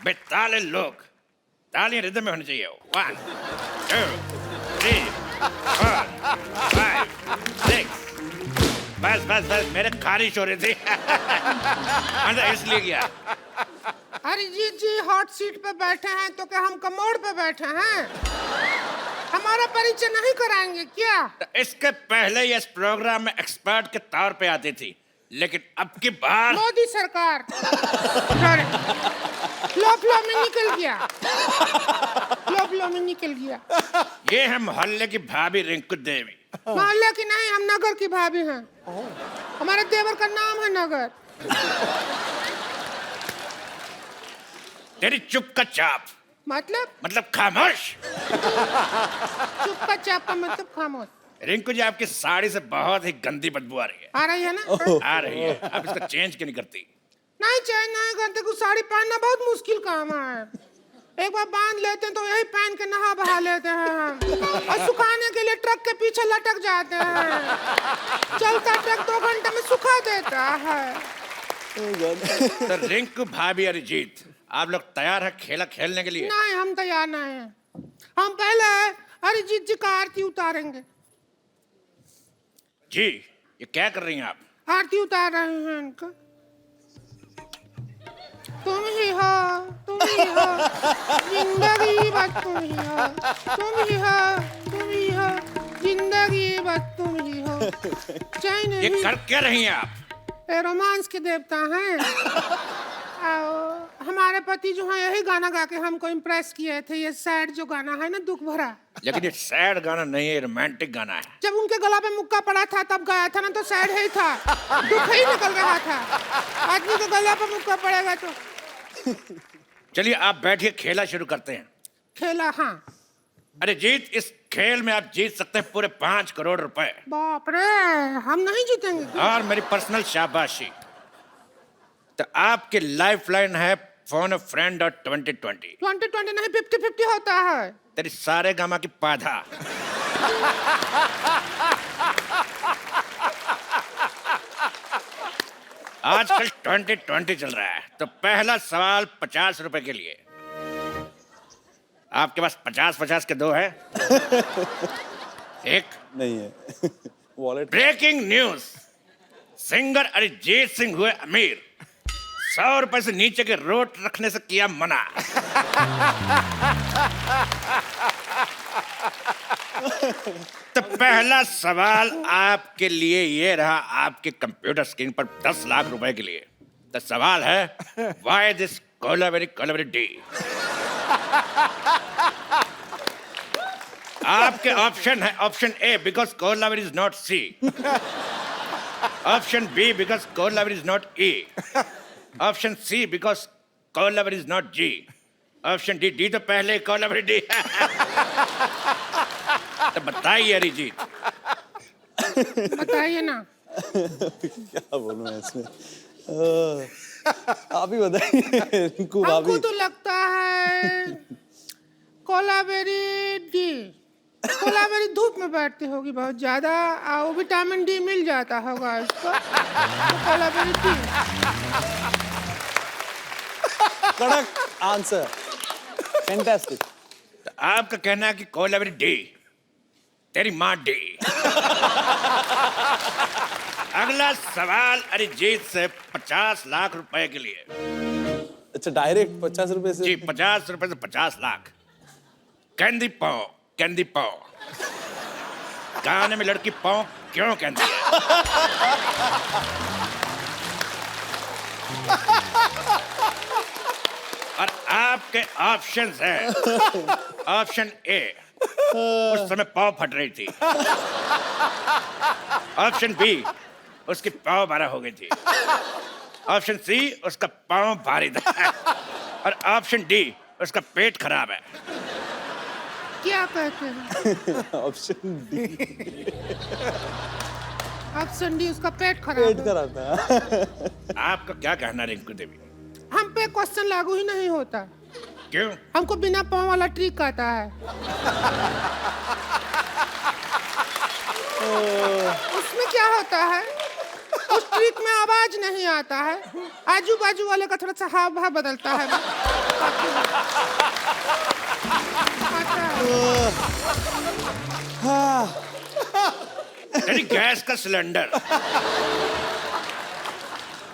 बेताले लोग, तालियां रिदम में होनी चाहिए। 1 2 3 4 5 6। बस बस बस, मेरे खारिश हो रही थी। अंदर इसलिए गया। अरिजीत जी हॉट सीट पे बैठे हैं तो क्या हम कमोड पे बैठे हैं? हमारा परिचय नहीं कराएंगे क्या? इसके पहले ये इस प्रोग्राम में एक्सपर्ट के तौर पे आती थी, लेकिन अब की बार मोदी सरकार फ्लो में निकल गया। फ्लो में निकल गया। ये है मोहल्ले की भाभी रिंकू देवी। मोहल्ले की नहीं, हम नगर की भाभी हैं। हमारे देवर का नाम है नगर। तेरी चुप का चाप मतलब खामोश। चुप का चाप का मतलब खामोश। रिंकू जी, आपकी साड़ी से बहुत ही गंदी बदबू आ रही है। आ रही है ना? आ रही है। आप इसका चेंज क्यों नहीं करती? नहीं चेंज नहीं करते, कुछ साड़ी पहनना बहुत मुश्किल काम है। एक बार बांध लेते हैं तो यही पहन के नहा बहा लेते हैं हम। और सुखाने के लिए ट्रक के पीछे लटक जाते हैं। चलता ट्रक 2 घंटे में सुखा देता है। तो रिंकू भाभी अरिजीत, आप लोग तैयार हैं खेला खेलने के लिए? नहीं, हम तैयार नहीं हैं। हम पहले अरिजीत जी का आरती उतारेंगे। जी, ये क्या कर रही हैं आप? आरती उतार रहे हैं इनका। तुम ही हो, तुम ही हो, जिंदगी बस तुम ही हो, तुम ही हो, तुम ही हो, जिंदगी बस तुम ही हो। चैन ये भी कर क्या रही हैं आप? ये रोमांस के देवता हैं। हमारे पति जो है यही गाना गा के हमको इम्प्रेस किए थे। ये सैड जो गाना है ना, दुख भरा। लेकिन ये सैड गाना नहीं है, रोमांटिक गाना है। जब उनके गला पे मुक्का पड़ा था तब गाया था ना, तो सैड ही था, दुख ही निकल रहा था। आदमी के गला पे मुक्का पड़ेगा तो। चलिए आप बैठिए, खेला शुरू करते हैं। खेला? हाँ, अरिजीत, इस खेल में आप जीत सकते हैं पूरे 5 करोड़ रुपए बाप रे, हम नहीं जीतेंगे। और मेरी पर्सनल शाबाशी। तो आपकी लाइफलाइन है फोन अ फ्रेंड और 2020। 2020 नहीं, 50-50 होता है। तेरी सारे गामा की पाधा। आजकल 2020 चल रहा है, तो पहला सवाल 50 रुपए के लिए। आपके पास 50-50 के दो है? एक नहीं है। Wallet. Breaking news, singer Arijit Singh हुए अमीर, 100 रुपए से नीचे के रोट रखने से किया मना। तो पहला सवाल आपके लिए ये रहा, आपके कंप्यूटर स्क्रीन पर 10 लाख रुपए के लिए। तो सवाल है, व्हाई दिस कोलावेरी डी? आपके ऑप्शन है, option A because Kolaveri is not C, option B because Kolaveri is not E, option C because Kolaveri is not G, option D, D तो पहले कोलावेरी डी। तो बताइए अरिजीत। बताइए ना। क्या बोलूं मैं इसमें? आप ही बताइए रिंकू हमको भाभी। तो लगता है कोलावेरी डी। कोलावेरी धूप में बैठती होगी बहुत ज्यादा, और विटामिन डी मिल जाता होगा इसको, तो कोलावेरी डी। कड़क आंसर, फैंटास्टिक। तो आपका कहना है कि कोलावेरी डी, तेरी माँ डी। अगला सवाल अरिजीत से 50 लाख रुपए के लिए। अच्छा, डायरेक्ट 50 रुपए से? जी, 50 रुपए से 50 लाख। कैंडी पाओ, कैंडी पाओ। गाने में लड़की पाओ क्यों कहती है? और आपके ऑप्शंस हैं, ऑप्शन ए, उस समय पाव फट रही थी, ऑप्शन बी, उसकी पाव 12 हो गई थी, ऑप्शन सी, उसका पाव भारी था, और ऑप्शन डी, उसका पेट खराब है। क्या कहते हैं? Option D. ऑप्शन डी, उसका पेट खराब पेट है। खराब था। आपका क्या कहना है रिंकू देवी? हम पे क्वेश्चन लागू ही नहीं होता। क्यों? हमको बिना पाँव वाला ट्रिक आता है। उसमें क्या होता है, उस ट्रिक में आवाज नहीं आता है, आजू बाजू वाले का थोड़ा सा हाव भाव बदलता है। यानी गैस का सिलेंडर।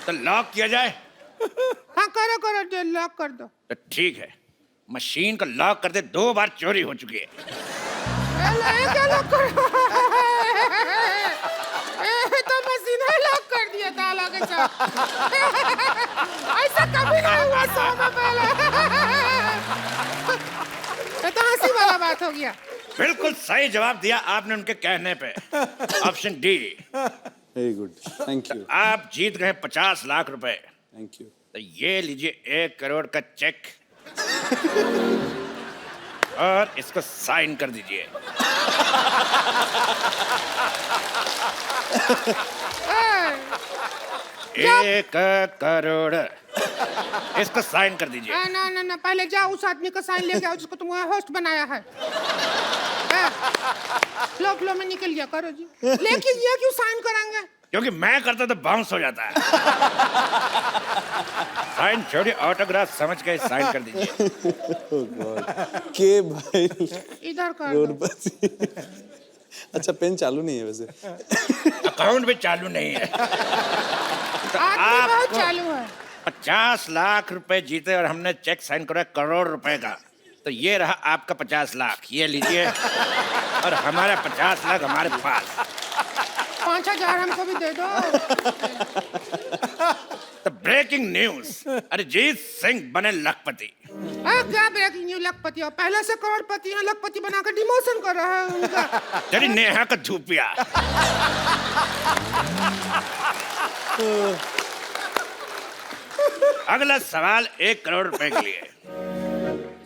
तो लॉक किया जाए? हाँ करो करो, लॉक कर दो। तो ठीक है, मशीन को लॉक कर दे, 2 बार चोरी हो चुकी है। क्या लॉक करो? तो मशीन है, लॉक कर दिया ताला के साथ। ऐसा कभी नहीं हुआ 100 में पहले। ये तो हंसी वाला बात हो गया। बिल्कुल सही जवाब दिया आपने उनके कहने पे, option D. Very good, thank you. आप जीत गए 50 लाख रुपए। Thank you. तो ये लीजिए 1 करोड़ का चेक, और इसको साइन कर दीजिए। ए, 1 करोड़, इसको साइन कर दीजिए। ना ना ना, पहले जाओ उस आदमी का साइन लेके आओ जिसको तुमने होस्ट बनाया है। फ्लो फ्लो में निकल गया, करो जी। लेकिन ये क्यों साइन कराएंगे? क्योंकि मैं करता तो बाउंस हो जाता है। साइन छोड़िए, ऑटोग्राफ समझ के साइन कर दीजिए। के भाई इधर कर दो। करोड़पति। अच्छा, पेन चालू नहीं है वैसे। अकाउंट भी चालू नहीं है। तो आदमी बहुत आपको चालू है। 50 लाख रुपए जीते और हमने चेक साइन करा करोड़ रुपए का। तो ये रहा आपका 50 लाख, ये लीजिए, और हमारा 50 लाख हमारे पास। 5000 हमको भी दे दो। तो ब्रेकिंग न्यूज, अरिजीत सिंह बने लखपति। क्या ब्रेकिंग न्यूज? लखपति हो, पहले से करोड़पति हैं, लखपति बनाकर डिमोशन कर रहा है उनका। तेरी नेहा का धूपिया। अगला सवाल 1 करोड़ रुपए के लिए।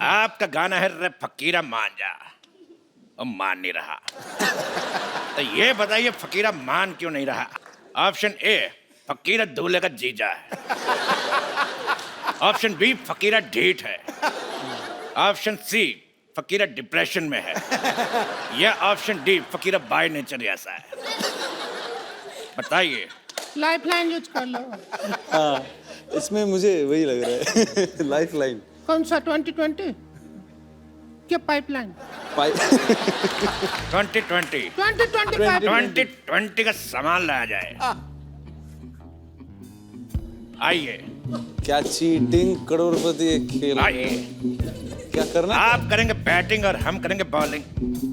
आपका गाना है रे फकीरा मांझा। और मान नहीं रहा। तो ये बताइए फकीरा मान क्यों नहीं रहा? ऑप्शन ए, फकीरा दूल्हे का जीजा है। ऑप्शन बी, फकीरा ढीठ है। ऑप्शन सी, फकीरा डिप्रेशन में है। या option D, Fakira by nature ऐसा है। बताइए। लाइफ लाइन यूज कर लो। हाँ, इसमें मुझे वही लग रहा है। लाइफ लाइन कौन सा 2020 क्या पाइपलाइन? 2020 2020 2020 का सामान लाया जाए। आइए क्या चीटिंग करोड़पति एक खेल है। आइए, क्या करना? आप करेंगे बैटिंग और हम करेंगे बॉलिंग।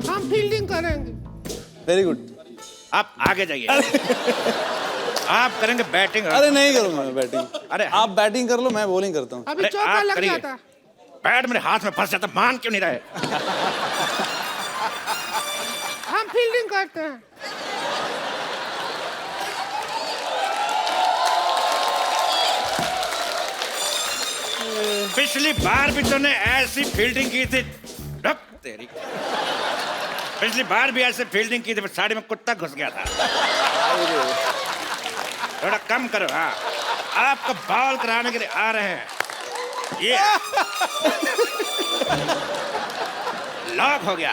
हम फील्डिंग करेंगे। Very good. आप आगे जाइए। आप करेंगे बैटिंग। अरे नहीं करूंगा मैं बैटिंग। अरे आप बैटिंग कर लो, मैं बॉलिंग करता हूँ। अभी अरे चौका आप लग करिए। जाता। बैट मेरे हाथ में फंस जाता, मान क्यों नहीं रहे? हम फील्डिंग करते हैं। पिछली बार भी तूने ऐसी फील्डिंग की थी। रख तेरी। पिछली बार भी ऐसे फील्डिंग की थी, पर साड़ी में कुत्ता घुस गया था। थोड़ा कम करो। हाँ, आपको बॉल कराने के लिए आ रहे हैं। ये लॉक हो गया।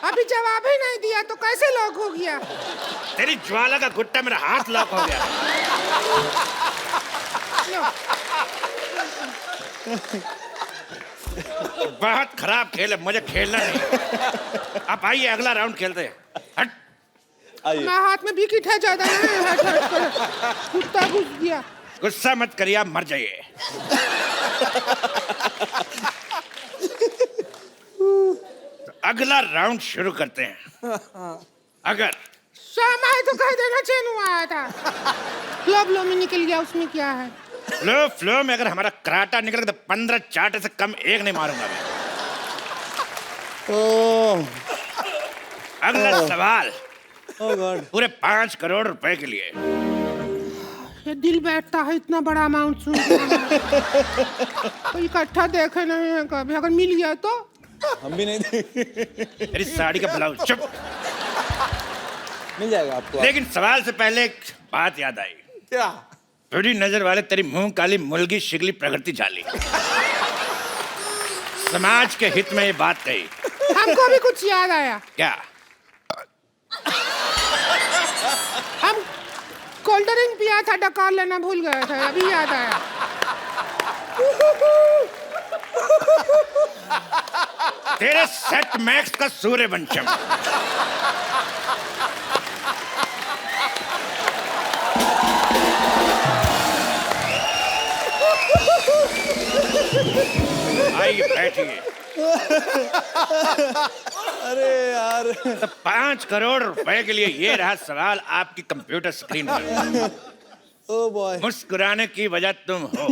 अभी जवाब ही नहीं दिया तो कैसे लॉक हो गया? तेरी ज्वाला का गुट्टा मेरा हाथ लॉक हो गया। बहुत खराब खेल है, मुझे खेलना नहीं। आप आइए, अगला राउंड खेलते हैं। हट। आइए। मैं हाथ में विकेट है ज्यादा नहीं, हट हट कर कुत्ता घुस गया। गुस्सा मत करिए, आप मर जाइए। तो अगला राउंड शुरू करते हैं। अगर शामा तो कह देना चैन हुआ आया था। फ्लो में निकल गया, उसमें क्या है? फ्लो में अगर हमारा कराटा निकल गया तो 15 चाटे से कम एक नहीं मारूंगा मैं। अगला सवाल ओह गॉड। पूरे 5 करोड़ रुपए के लिए। ये दिल बैठता है इतना बड़ा अमाउंट सुन के। तो इकट्ठा देखे नहीं है कभी, अगर मिल गया तो हम भी नहीं देंगे। मेरी साड़ी का ब्लाउज। चुप। मिल जाएगा आपको। लेकिन सवाल से पहले एक बात याद आई। क्या? थोड़ी नजर वाले तेरी मुंह काली मुर्गी शिगली प्रगति झाली। समाज के हित में ये बात कही। हमको भी कुछ याद आया। क्या? हम कोल्ड ड्रिंक पिया था, डकार लेना भूल गए थे, अभी याद आया। तेरे सेट मैक्स का सूर्यवंशम। आइए बैठिए। अरे यार। तो 5 करोड़ रुपए के लिए ये रहा सवाल आपकी कंप्यूटर स्क्रीन पर। Oh boy. मुस्कुराने की वजह तुम हो।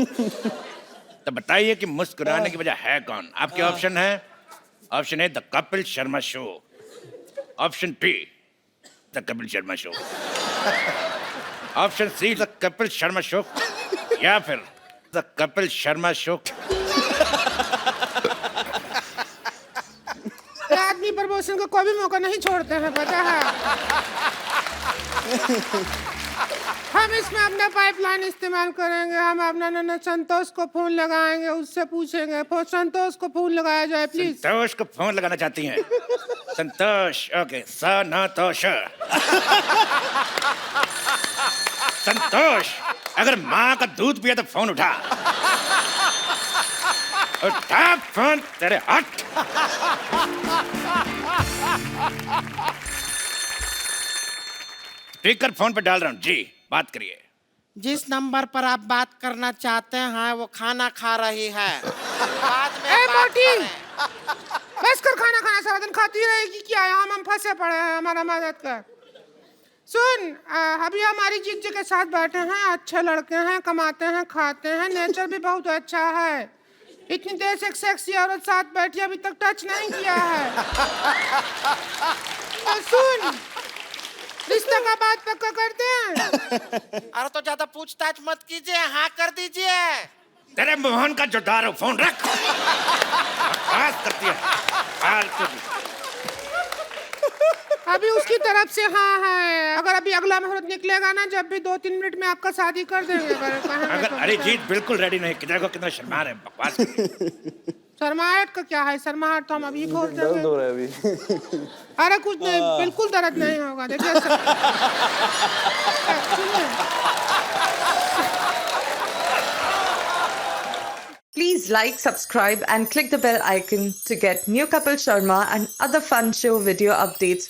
तो बताइए कि मुस्कुराने की वजह है कौन? आपके ऑप्शन है। Option A, the Kapil Sharma show. Option B, the Kapil Sharma show. Option C, the Kapil Sharma show. या फिर द कपिल शर्मा शो। आदमी प्रमोशन को कोई भी मौका नहीं छोड़ते हैं, पता है। हम इसमें अपना पाइपलाइन इस्तेमाल करेंगे। हम अपना नन्ना संतोष को फोन लगाएंगे, उससे पूछेंगे। संतोष को फोन लगाया जाए प्लीज। संतोष को फोन लगाना चाहती हैं? संतोष, ओके। संतोष। संतोष, अगर माँ का दूध पिया तो फोन उठा। उठा फोन, तेरे हट। स्पीकर फोन पे डाल रहा हूँ जी, बात करिए। जिस नंबर पर आप बात करना चाहते हैं वो खाना खा रही है। बाद में ए बात मोटी, करें। बस कर खाना खाना, सारा दिन खाती रहेगी क्या? हम फंसे पड़े हैं, हमारा मदद कर। सुन, अभी हमारी जीजे के साथ बैठे हैं, अच्छे लड़के हैं, कमाते हैं, खाते हैं, नेचर भी बहुत अच्छा है। इतनी देर से एक सेक्सी औरत साथ बैठी, अभी तक टच नहीं किया है। तो सुन, रिश्ते का बात पक्का करते हैं। अरे तो ज्यादा पूछताछ मत कीजिए, हाँ कर दीजिए। तेरे मोहन का जोदार हो, फोन रख। बकवास करती है। अभी उसकी तरफ से हाँ है। अगर अभी अगला मुहूर्त निकलेगा ना, जब भी 2-3 मिनट में आपका शादी कर देंगे। अगर अरिजीत बिल्कुल रेडी नहीं, कितना शर्मा रहे हैं, बकवास कर रहे हैं। शर्माहट का क्या है? शर्माहट तो हम अभी खोल दर्द देंगे। हो रहा है अभी। अरे कुछ नहीं, बिल्कुल दर्द नहीं होगा। देखिए Please like, subscribe and click the bell icon to get new Kapil Sharma and other fun show video updates